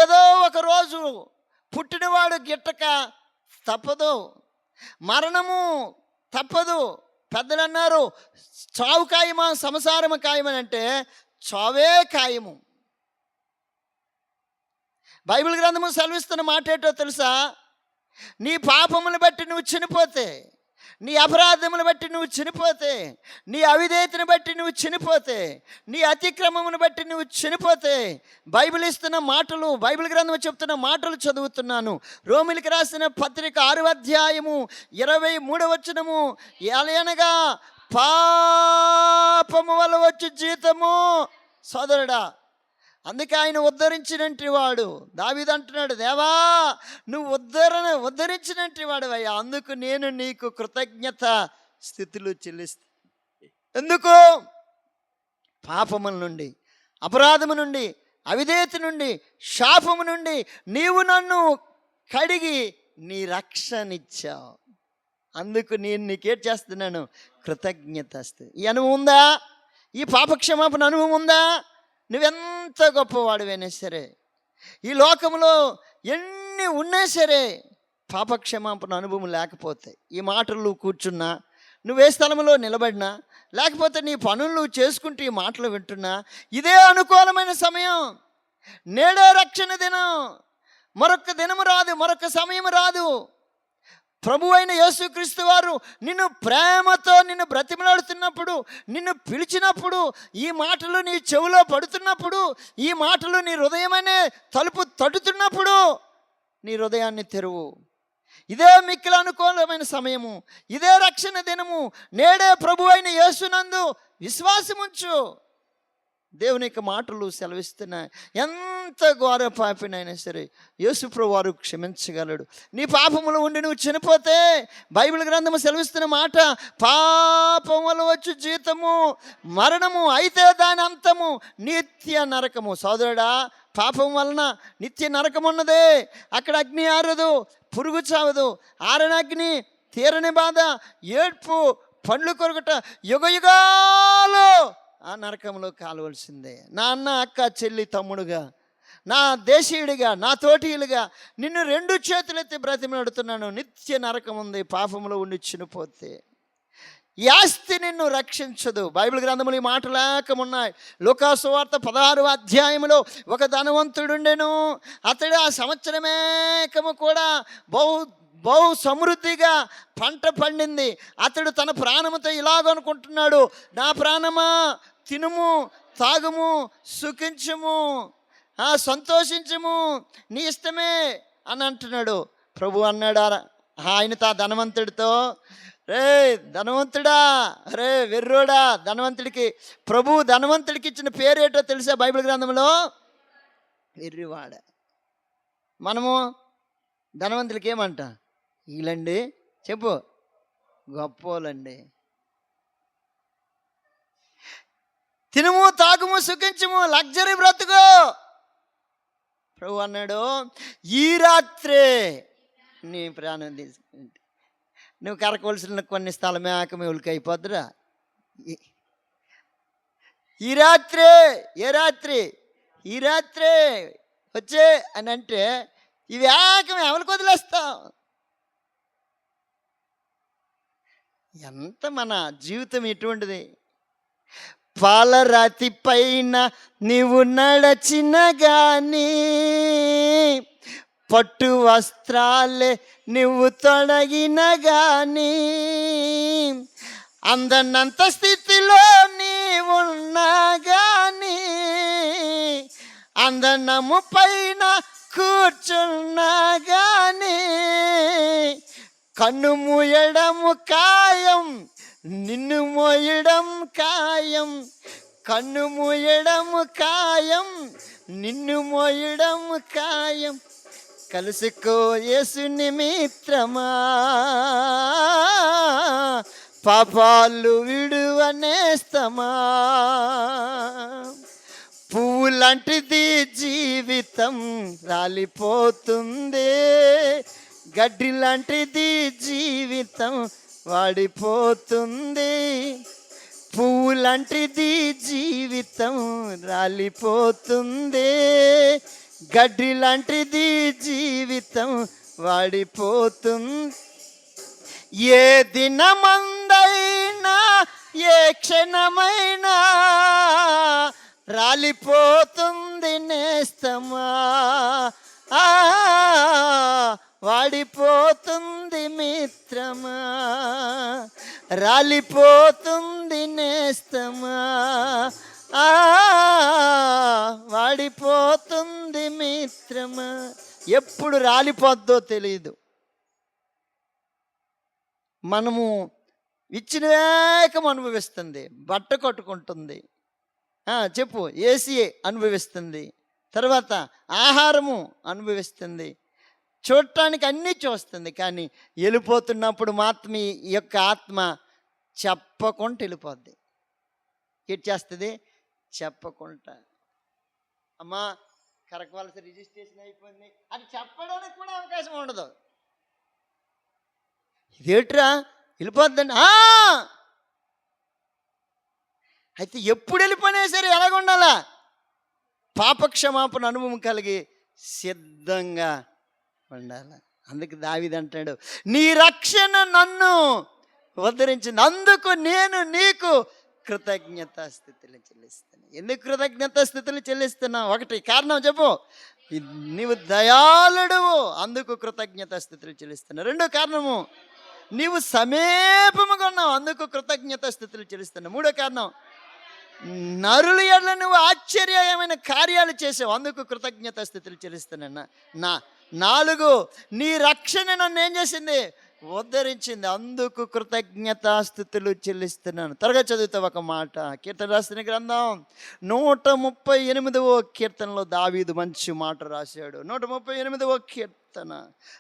ఏదో ఒక రోజు పుట్టినవాడు గిట్టక తప్పదు, మరణము తప్పదు. పెద్దలు అన్నారు, చావు ఖాయమా సంసారము ఖాయమని. అంటే చావే ఖాయము. బైబిల్ గ్రంథము సెలవిస్తున్న మాట ఏంటో తెలుసా? నీ పాపములు బట్టి నువ్వు చనిపోతే, నీ అపరాధములు బట్టి నువ్వు చనిపోతే, నీ అవిధేయతను బట్టి నువ్వు చనిపోతే, నీ అతిక్రమమును బట్టి నువ్వు చనిపోతే, బైబిల్ ఇస్తున్న మాటలు, బైబిల్ గ్రంథం చెప్తున్న మాటలు చదువుతున్నాను. రోమిలికి రాసిన పత్రిక 6వ అధ్యాయము 23వ వచనము. ఎలయనగా పాపము వల్ల వచ్చి జీతము. సోదరుడా, అందుకే ఆయన ఉద్ధరించినట్టు వాడు. దావీదు అంటున్నాడు, దేవా నువ్వు ఉద్ధరించినట్టు వాడు అయ్యా, అందుకు నేను నీకు కృతజ్ఞత స్థితులు చెల్లిస్తా. ఎందుకు? పాపముల నుండి, అపరాధము నుండి, అవిధేయత నుండి, శాపము నుండి నీవు నన్ను కడిగి నీ రక్షణిచ్చావు. అందుకు నేను నీకేం చేస్తున్నాను? కృతజ్ఞత. ఈ అనుభవం ఉందా? ఈ పాపక్షమాపణ అనుభవం ఉందా? నువ్వెంత గొప్పవాడివైనా సరే, ఈ లోకంలో ఎన్ని ఉన్నా సరే, పాపక్షమాపణ అనుభవం లేకపోతే, ఈ మాటలు నువ్వు కూర్చున్నా, నువ్వే స్థలంలో నిలబడినా, లేకపోతే నీ పనులు నువ్వు చేసుకుంటూ ఈ మాటలు వింటున్నా, ఇదే అనుకూలమైన సమయం. నేడే రక్షణ దినం. మరొక దినము రాదు, మరొక సమయం రాదు. ప్రభు అయిన యేసుక్రీస్తు వారు నిన్ను ప్రేమతో నిన్ను బ్రతిమలాడుతున్నప్పుడు, నిన్ను పిలిచినప్పుడు, ఈ మాటలు నీ చెవిలో పడుతున్నప్పుడు, ఈ మాటలు నీ హృదయమనే తలుపు తట్టుతున్నప్పుడు నీ హృదయాన్ని తెరువు. ఇదే మిక్కిలి అనుకూలమైన సమయము, ఇదే రక్షణ దినము. నేడే ప్రభు అయిన యేసునందు విశ్వాసముంచు. దేవుని యొక్క మాటలు సెలవిస్తున్నాయి. ఎంత ఘోర పాపినైనా సరే యేసుప్రభు వారు క్షమించగలడు. నీ పాపములు ఉండి నువ్వు చనిపోతే బైబిల్ గ్రంథము సెలవిస్తున్న మాట, పాపం వల్ల వచ్చు జీతము మరణము, అయితే దాని అంతము నిత్య నరకము. సోదరుడా, పాపం వలన నిత్య నరకం ఉన్నదే. అక్కడ అగ్ని ఆరదు, పురుగు చావదు, ఆరనగ్ని, తీరని బాధ, ఏడ్పు, పండ్లు కొరకట, యుగయుగాలు ఆ నరకంలో కాలవలసిందే. నా అన్న, అక్క, చెల్లి, తమ్ముడుగా, నా దేశీయుడిగా, నా తోటీయులుగా నిన్ను 2 చేతులెత్తి బ్రతిమలాడుతున్నాను. నిత్య నరకం ఉంది పాపంలో ఉండి చనిపోతే. ఈ ఆస్తి నిన్ను రక్షించదు. బైబిల్ గ్రంథములు ఈ మాటలు ఏకమున్నాయి. లూకా సువార్త 16వ అధ్యాయంలో ఒక ధనవంతుడుండెను. అతడు ఆ సంవత్సరమేకము కూడా బహు సమృద్ధిగా పంట పండింది. అతడు తన ప్రాణముతో ఇలాగనుకుంటున్నాడు, నా ప్రాణమా తినుము, తాగుము, సుఖించుము, సంతోషించుము, నీ ఇష్టమే అని అంటున్నాడు. ప్రభు అన్నాడు ఆయనతో, ఆ ధనవంతుడితో, రే ధనవంతుడా, రే వెర్రోడా, ధనవంతుడికి ప్రభు ధనవంతుడికి ఇచ్చిన పేరేటో తెలుసా బైబిల్ గ్రంథంలో? వెర్రివాడ. మనము ధనవంతులకి ఏమంట? వీళ్ళండి, చెప్పు, గొప్పోళ్ళండి. తినుము, తాగుము, సుఖించుము, లగ్జరీ బ్రతుకు. ప్రభు అన్నాడు, ఈ రాత్రే నీ ప్రాణం తీసుకుంటే నువ్వు కరకవలసిన కొన్ని స్థలమే ఆకమేవులకి అయిపోద్దురా. ఈ రాత్రే, ఏ రాత్రి? ఈ రాత్రే వచ్చే అని అంటే ఇవి ఆకమే ఎవరికి వదిలేస్తాం? ఎంత మన జీవితం ఎటువంటిది? పాలరాతి పైన నీవు నడచిన గాని, పట్టు వస్త్రాలే నువ్వు తొడగిన గాని, అందనంత స్థితిలో నీవున్నా గాని, అందనము పైన కూర్చున్నా గాని, కన్ను మూయడము ఖాయం, నిన్ను మోయడం ఖాయం. కన్ను మూయడము ఖాయం, నిన్ను మోయడం ఖాయం. కలుసుకో యేసుని మిత్రమా, పాపాలు విడువనేస్తమా. పువ్వు లాంటిది జీవితం రాలిపోతుంది, గడ్డి లాంటిది జీవితం వాడిపోతుంది. పువ్వు లాంటిది జీవితం రాలిపోతుంది, గడ్డి లాంటిది జీవితం వాడిపోతుంది. ఏ దినమందైనా, ఏ క్షణమైనా రాలిపోతుంది నేస్తమా, వాడిపోతుంది మిత్రమా, రాలిపోతుంది నేస్తమా, వాడిపోతుంది మిత్రమా. ఎప్పుడు రాలిపోద్దో తెలియదు. మనము ఇచ్చిన వేకం అనుభవిస్తుంది, బట్ట కొట్టుకుంటుంది, చెప్పు, ఏసీ అనుభవిస్తుంది, తర్వాత ఆహారము అనుభవిస్తుంది, చూడటానికి అన్నీ చూస్తుంది. కానీ వెళ్ళిపోతున్నప్పుడు మాత్రం ఈ యొక్క ఆత్మ చెప్పకుండా వెళ్ళిపోద్ది. ఏం చేస్తుంది? చెప్పకుండా, అమ్మా కరకవలస రిజిస్ట్రేషన్ అయిపోయింది అని చెప్పడానికి కూడా అవకాశం ఉండదు. ఇదేట్రా వెళ్ళిపోద్దండి. అయితే ఎప్పుడు వెళ్ళిపోయినా సరే ఎలాగుండాలా? పాపక్షమాపణ అనుభవం కలిగి సిద్ధంగా ఉండాలి. అందుకు దావీదు అంటాడు, నీ రక్షణ నన్ను ఉద్ధరించింది, అందుకు నేను నీకు కృతజ్ఞతాస్థుతులు చెల్లిస్తున్నా. ఎందుకు కృతజ్ఞతాస్థుతులు చెల్లిస్తున్నా? ఒకటి కారణం చెప్పు. నీవు దయాళుడువు, అందుకు కృతజ్ఞతాస్థుతులు చెల్లిస్తున్నా. రెండో కారణము, నీవు సమీపముగా ఉన్నావు, అందుకు కృతజ్ఞతాస్థుతులు చెల్లిస్తున్నా. మూడో కారణం, నరుల ఎడల నువ్వు ఆశ్చర్యమైన కార్యాలు చేసావు, అందుకు కృతజ్ఞతాస్థుతులు చెల్లిస్తున్నా. నాలుగు, నీ రక్షణ నన్ను ఏం చేసింది? ఉద్ధరించింది, అందుకు కృతజ్ఞతాస్థుతులు చెల్లిస్తున్నాను. త్వరగా చదువుతా ఒక మాట. కీర్తన రాసిన గ్రంథం 138వ కీర్తనలో దావీదు మంచి మాట రాశాడు. 138వ కీర్తన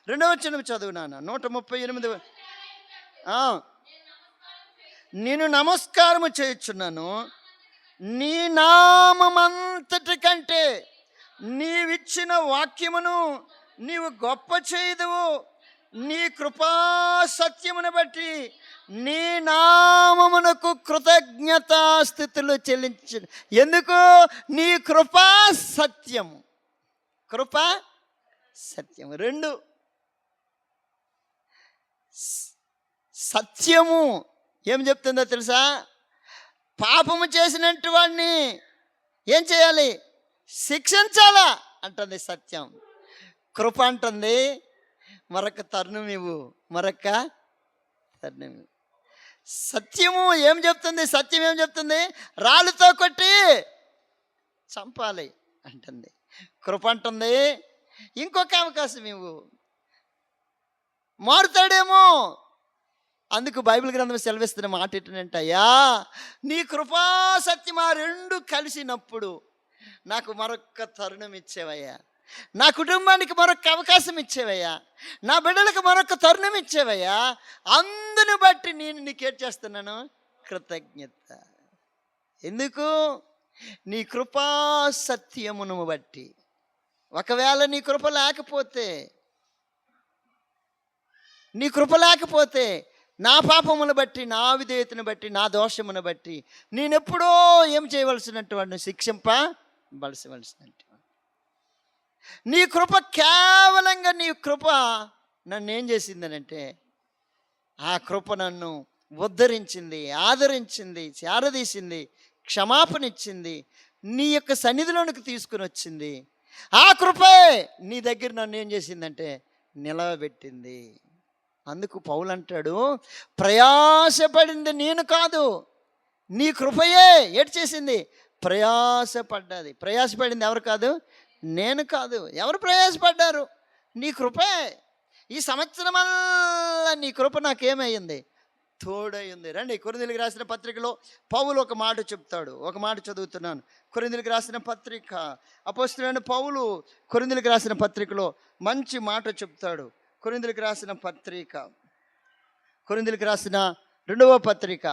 2వ వచనం చదువునాను. 138. నేను నమస్కారము చేయుచున్నాను నీ నామమంతటి కంటే, నీవిచ్చిన వాక్యమును నీవు గొప్ప చేయుదువు. నీ కృపా సత్యమును బట్టి నీ నామమునకు కృతజ్ఞతాస్థుతులు చెల్లించు. ఎందుకు? నీ కృపా సత్యము. కృపా సత్యము రెండు. సత్యము ఏం చెప్తుందో తెలుసా? పాపము చేసినట్టు వాడిని ఏం చేయాలి? శిక్షించాలా అంటుంది సత్యం. కృప అంటుంది మరొక తరుణం ఇవ్వు, మరొక తరుణం ఇవ్వు. సత్యము ఏం చెప్తుంది? సత్యం ఏం చెప్తుంది? రాళ్ళతో కొట్టి చంపాలి అంటుంది. కృప అంటుంది ఇంకొక అవకాశం ఇవ్వు, మారుతాడేమో. అందుకు బైబిల్ గ్రంథం సెలవిస్తున్న మాట ఏంటంటే, అయ్యా నీ కృపా సత్యం ఆ రెండు కలిసినప్పుడు నాకు మరొక తరుణం ఇచ్చేవయ్యా, నా కుటుంబానికి మరొక అవకాశం ఇచ్చేవయ్యా, నా బిడ్డలకు మరొక తరుణం ఇచ్చేవయ్యా. అందుని బట్టి నేను నీకేం చేస్తున్నాను? కృతజ్ఞత. ఎందుకు? నీ కృపా సత్యమును బట్టి. ఒకవేళ నీ కృప లేకపోతే, నీ కృప లేకపోతే, నా పాపమును బట్టి, నా విధేయతను బట్టి, నా దోషమును బట్టి నేనెప్పుడో ఏం చేయవలసినట్టు వాడిని శిక్షింపబలసినట్టు. నీ కృప, కేవలంగా నీ కృప నన్ను ఏం చేసిందనంటే, ఆ కృప నన్ను ఉద్ధరించింది, ఆదరించింది, చేరదీసింది, క్షమాపణ ఇచ్చింది, నీ యొక్క సన్నిధిలోనికి తీసుకుని వచ్చింది. ఆ కృపే నీ దగ్గర నన్ను ఏం చేసిందంటే నిలవబెట్టింది. అందుకు పౌలు అంటాడు, ప్రయాసపడింది నేను కాదు, నీ కృపయే ఏటి చేసింది? ప్రయాసపడ్డది. ప్రయాసపడింది ఎవరు కాదు? నేను కాదు. ఎవరు ప్రయాసపడ్డారు? నీ కృపే. ఈ సంవత్సరమల్లా నీ కృప నాకేమయ్యింది? తోడయింది. రండి, కొరింథీయులకు రాసిన పత్రికలో పౌలు ఒక మాట చెప్తాడు. ఒక మాట చదువుతున్నాను. కొరింథీయులకు రాసిన పత్రిక, అపోస్తలుడైన పౌలు కొరింథీయులకు రాసిన పత్రికలో మంచి మాట చెప్తాడు. కొరింథీయులకు రాసిన పత్రిక, కొరింథీయులకు రాసిన 2వ పత్రిక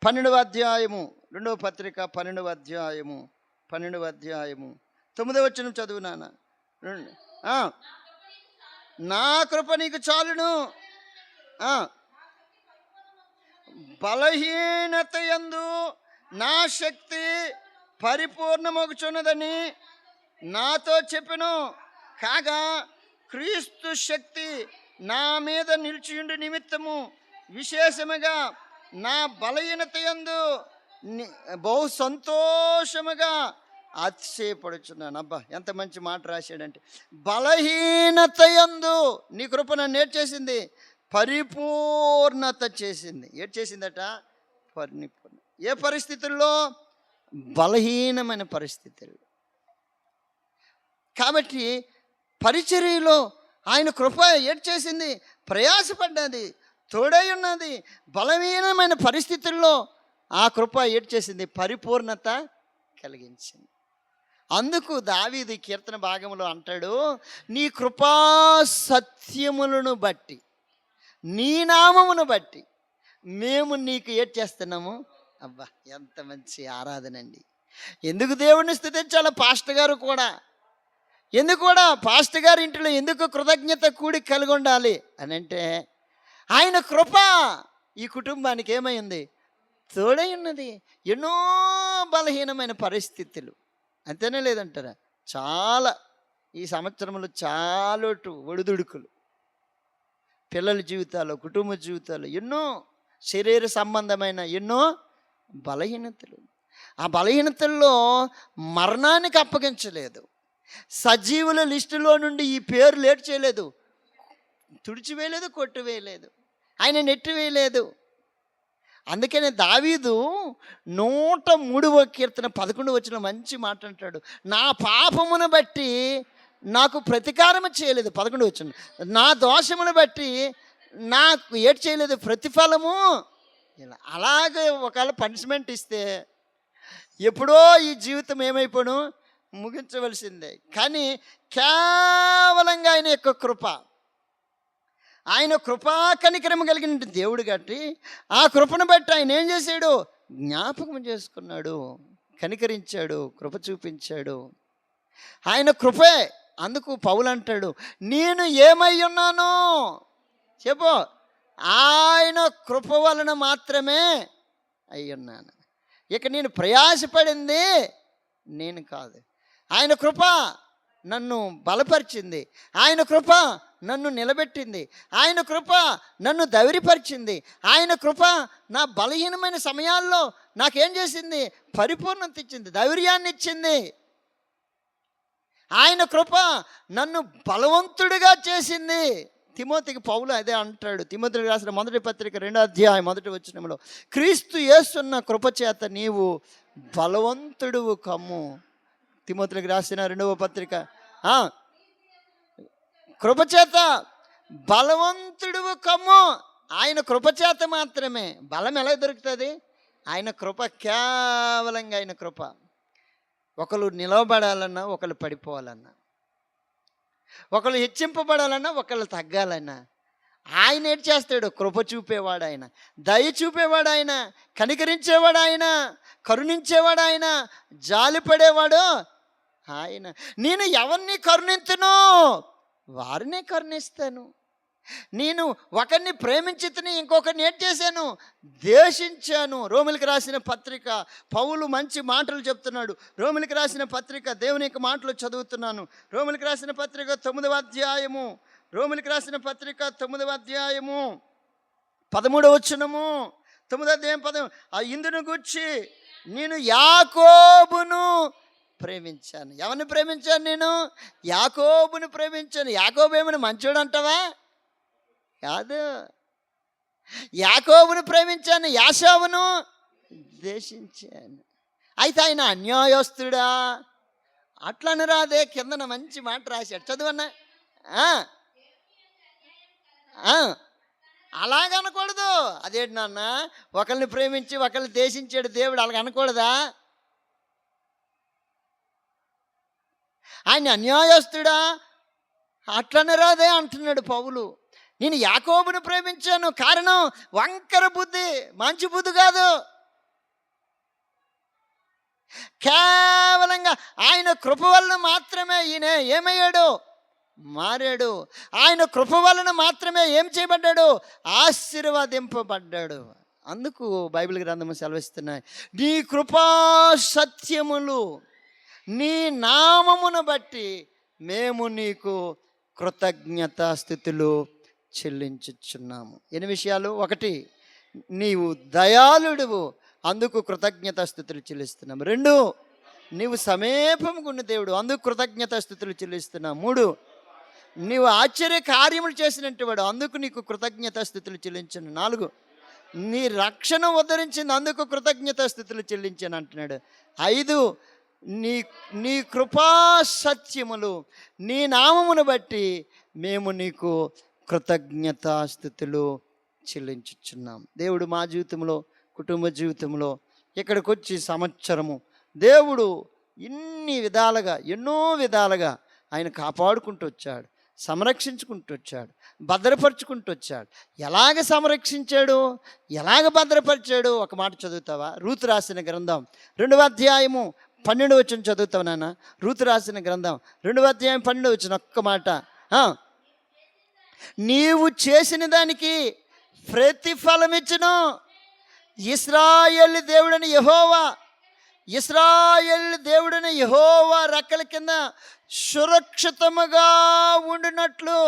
12వ అధ్యాయము, 2వ పత్రిక 12వ అధ్యాయము 9వ వచనం చదువు నాన్న. నా కృప నీకు చాలును, బలహీనత యందు నా శక్తి పరిపూర్ణమగుచున్నదని నాతో చెప్పెను. కాగా క్రీస్తు శక్తి నా మీద నిలిచియుండు నిమిత్తము విశేషముగా నా బలహీనత యందు బహు సంతోషముగా అతిశయపడుచున్నాను. అబ్బా, ఎంత మంచి మాట రాశాడంటే, బలహీనత యందు నీ కృప నన్ను ఏడ్ చేసింది? పరిపూర్ణత చేసింది. ఏడ్ చేసిందట? పరిపూర్ణ. ఏ పరిస్థితుల్లో? బలహీనమైన పరిస్థితుల్లో. కాబట్టి పరిచర్యలో ఆయన కృప ఏడ్ చేసింది? ప్రయాసపడ్డది, తోడై ఉన్నది. బలహీనమైన పరిస్థితుల్లో ఆ కృప ఏడ్ చేసింది? పరిపూర్ణత కలిగించింది. అందుకు దావీదు కీర్తన భాగంలో అంటాడు, నీ కృపా సత్యములను బట్టి, నీ నామమును బట్టి మేము నీకు ఏడ్ చేస్తున్నాము. అబ్బా, ఎంత మంచి ఆరాధన అండి. ఎందుకు దేవుడిని స్తుతించాలి? పాస్టర్ గారు కూడా పాస్టర్ గారి ఇంటిలో ఎందుకు కృతజ్ఞత కూడి కలిగి ఉండాలి అని అంటే, ఆయన కృప ఈ కుటుంబానికి ఏమైంది? తోడై ఉన్నది. ఎన్నో బలహీనమైన పరిస్థితులు, అంతేనే లేదంటారా? చాలా ఈ సంవత్సరంలో చాలా ఒడిదుడుకులు, పిల్లల జీవితాలు, కుటుంబ జీవితాలు, ఎన్నో శరీర సంబంధమైన ఎన్నో బలహీనతలు. ఆ బలహీనతల్లో మరణానికి అప్పగించలేదు. సజీవుల లిస్టులో నుండి ఈ పేరు లేట్ చేయలేదు, తుడిచివేయలేదు, కొట్టివేయలేదు, ఆయన నెట్టివేయలేదు. అందుకనే దావీదు 103వ కీర్తన 11 వచ్చిన మంచి మాట అంటాడు, నా పాపమును బట్టి నాకు ప్రతీకారం చేయలేదు. 11 వచ్చిన, నా దోషమును బట్టి నాకు ఏటి చేయలేదు, ప్రతిఫలము ఇలా. అలాగే ఒకవేళ పనిష్మెంట్ ఇస్తే ఎప్పుడో ఈ జీవితం ఏమైపోను, ముగించవలసిందే. కానీ కేవలంగా ఆయన యొక్క కృప, ఆయన కృపా కనికరము కలిగిన దేవుడు గట్టి ఆ కృపను బట్టి ఆయన ఏం చేశాడు, జ్ఞాపకం చేసుకున్నాడు, కనికరించాడు, కృప చూపించాడు. ఆయన కృపే. అందుకు పౌలు అంటాడు, నేను ఏమై ఉన్నాను చెప్పు, ఆయన కృప వలన మాత్రమే అయ్యున్నాను. ఇక నేను ప్రయాసపడింది నేను కాదు, ఆయన కృప నన్ను బలపరిచింది, ఆయన కృప నన్ను నిలబెట్టింది, ఆయన కృప నన్ను ధైర్యపరిచింది, ఆయన కృప నా బలహీనమైన సమయాల్లో నాకేం చేసింది, పరిపూర్ణత ఇచ్చింది, ధైర్యాన్ని ఇచ్చింది. ఆయన కృప నన్ను బలవంతుడిగా చేసింది. తిమోతికి పౌలు అదే అంటాడు, తిమోతికి రాసిన 1వ పత్రిక 2వ అధ్యాయం 1వ వచనంలో, క్రీస్తు యేసున్న కృప చేత నీవు బలవంతుడువు కమ్ము. తిమోతికి రాసిన 2వ పత్రిక, కృపచేత బలవంతుడువు కమ్ము. ఆయన కృపచేత మాత్రమే. బలం ఎలా దొరుకుతుంది? ఆయన కృప, కేవలంగా ఆయన కృప. ఒకరు నిలవబడాలన్నా, ఒకరు పడిపోవాలన్నా, ఒకళ్ళు హెచ్చింపబడాలన్నా, ఒకళ్ళు తగ్గాలన్నా ఆయన ఏం చేస్తాడు? కృప చూపేవాడు ఆయన, దయ చూపేవాడు ఆయన, కనికరించేవాడు ఆయన, కరుణించేవాడు ఆయన, జాలిపడేవాడు ఆయన. నేను ఎవరిని కరుణింతును, వారినే కరుణిస్తాను. నేను ఒకరిని ప్రేమించితిని, ఇంకొకరిని ఏం చేశాను, ద్వేషించాను. రోమిలికి రాసిన పత్రిక పౌలు మంచి మాటలు చెప్తున్నాడు. రోమిలికి రాసిన పత్రిక దేవుని యొక్క మాటలు చదువుతున్నాను. రోమిలికి రాసిన పత్రిక 9వ అధ్యాయము, రోమిలికి రాసిన పత్రిక 9వ అధ్యాయము 13వ వచనము, 9వ అధ్యాయం 10. ఇందును గూర్చి నేను యాకోబును ప్రేమించాను. ఎవరిని ప్రేమించాను? నేను యాకోబును ప్రేమించాను. యాకోబు ఏమని మంచోడు అంటావా? కాదు. యాకోబును ప్రేమించాను, యాషావును ద్వేషించాను. అయితే ఆయన అన్యాయస్తుడా అట్లని రాదే, కిందన మంచి మాట రాశాడు, చదువన్నా. అలాగనకూడదు. అదేంటి నాన్న, ఒకరిని ప్రేమించి ఒకరిని ద్వేషించాడు దేవుడు, అలాగ అనకూడదా? ఆయన అన్యాయస్తుడా అట్లనే రాదే అంటున్నాడు పౌలు. నేను యాకోబును ప్రేమించాను, కారణం వంకర బుద్ధి, మంచి బుద్ధి కాదు. కేవలంగా ఆయన కృప వలన మాత్రమే ఈయన ఏమయ్యాడు, మారాడు. ఆయన కృప వలన మాత్రమే ఏం చేయబడ్డాడు, ఆశీర్వదింపబడ్డాడు. అందుకు బైబిల్ గ్రంథము సెలవిస్తున్నాయి, నీ కృపా సత్యములు నీ నామమును బట్టి మేము నీకు కృతజ్ఞతాస్తుతులు చెల్లించుచున్నాము. ఎన్ని విషయాలు? 1, నీవు దయాళుడువు, అందుకు కృతజ్ఞతాస్తుతులు చెల్లిస్తున్నాము. 2, నీవు సమీపముకున్న దేవుడు, అందుకు కృతజ్ఞతాస్తుతులు చెల్లిస్తున్నాము. 3, నీవు ఆశ్చర్య కార్యములు చేసినట్టు వాడు, అందుకు నీకు కృతజ్ఞతాస్తుతులు చెల్లించను. 4, నీ రక్షణ ఉద్ధరించింది, అందుకు కృతజ్ఞతాస్తుతులు చెల్లించాను అంటున్నాడు. 5, నీ కృపా సత్యములు నీ నామమును బట్టి మేము నీకు కృతజ్ఞతాస్తుతులు చెల్లించుచున్నాం. దేవుడు మా జీవితంలో, కుటుంబ జీవితంలో ఇక్కడికి వచ్చి సంవత్సరము దేవుడు ఇన్ని విధాలుగా, ఎన్నో విధాలుగా ఆయన కాపాడుకుంటూ వచ్చాడు, సంరక్షించుకుంటూ వచ్చాడు, భద్రపరుచుకుంటూ వచ్చాడు. ఎలాగ సంరక్షించాడు, ఎలాగ భద్రపరిచాడు? ఒక మాట చదువుతావా? రూతు రాసిన గ్రంథం 2వ అధ్యాయము 12వ వచనం చదువుతావు నాన్న. రూతు రాసిన గ్రంథం 2వ అధ్యాయం 12వ వచనం ఒక్క మాట. నీవు చేసిన దానికి ప్రతిఫలమిచ్చును. ఇశ్రాయేలు దేవుడని యెహోవా, ఇశ్రాయేలు దేవుడని యెహోవా రెక్కల కింద సురక్షితముగా ఉండినట్లు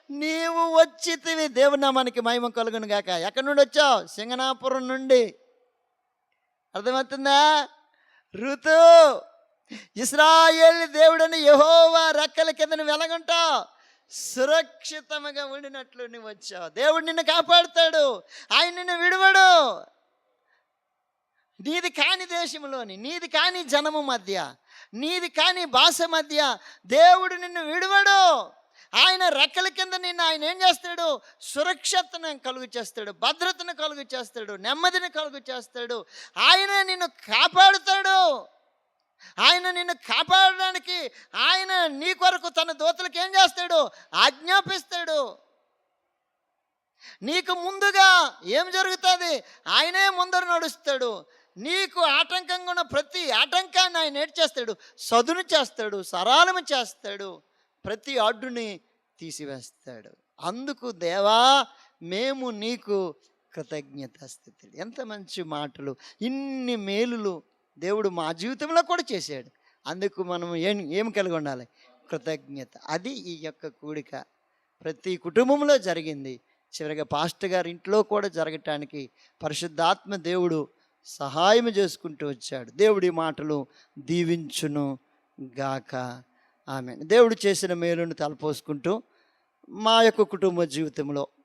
నీవు వచ్చితివి. దేవుని నామానికి మహిమ కలుగును గాక. ఎక్కడి నుండి వచ్చావు? సింగనాపురం నుండి. అర్థమవుతుందా? ఋతు, ఇశ్రాయేలు దేవుడని యెహోవా రెక్కల కింద నువ్వు ఎలాగుంటావు? సురక్షితముగా ఉండినట్లు నువ్వు వచ్చావు. దేవుడు నిన్ను కాపాడుతాడు, ఆయన నిన్ను విడువడు. నీది కాని దేశంలోని, నీది కాని జనము మధ్య, నీది కాని భాష మధ్య దేవుడు నిన్ను విడువడు. ఆయన రెక్కల కింద నిన్ను ఆయన ఏం చేస్తాడు? సురక్షతను కలుగు చేస్తాడు, భద్రతను కలుగు చేస్తాడు, నెమ్మదిని కలుగు చేస్తాడు. ఆయన నిన్ను కాపాడుతాడు. ఆయన నిన్ను కాపాడడానికి ఆయన నీ కొరకు తన దూతలకు ఏం చేస్తాడు? ఆజ్ఞాపిస్తాడు. నీకు ముందుగా ఏం జరుగుతుంది? ఆయనే ముందర నడుస్తాడు. నీకు ఆటంకంగా ఉన్న ప్రతి ఆటంకాన్ని ఆయన ఏం చేస్తాడు? సదును చేస్తాడు, సరళము చేస్తాడు, ప్రతి అడ్డుని తీసివేస్తాడు. అందుకు దేవా మేము నీకు కృతజ్ఞతాస్థితులు. ఎంత మంచి మాటలు! ఇన్ని మేలులు దేవుడు మా జీవితంలో కూడా చేశాడు. అందుకు మనం ఏం కలిగి ఉండాలి? కృతజ్ఞత. అది ఈ యొక్క కూడిక ప్రతి కుటుంబంలో జరిగింది. చివరిగా పాస్టర్ గారి ఇంట్లో కూడా జరగటానికి పరిశుద్ధాత్మ దేవుడు సహాయం చేసుకుంటూ వచ్చాడు. దేవుడి మాటలు దీవించును గాక. ఆమేన్. దేవుడు చేసిన మేలును తలపోసుకుంటూ మా యొక్క కుటుంబ జీవితంలో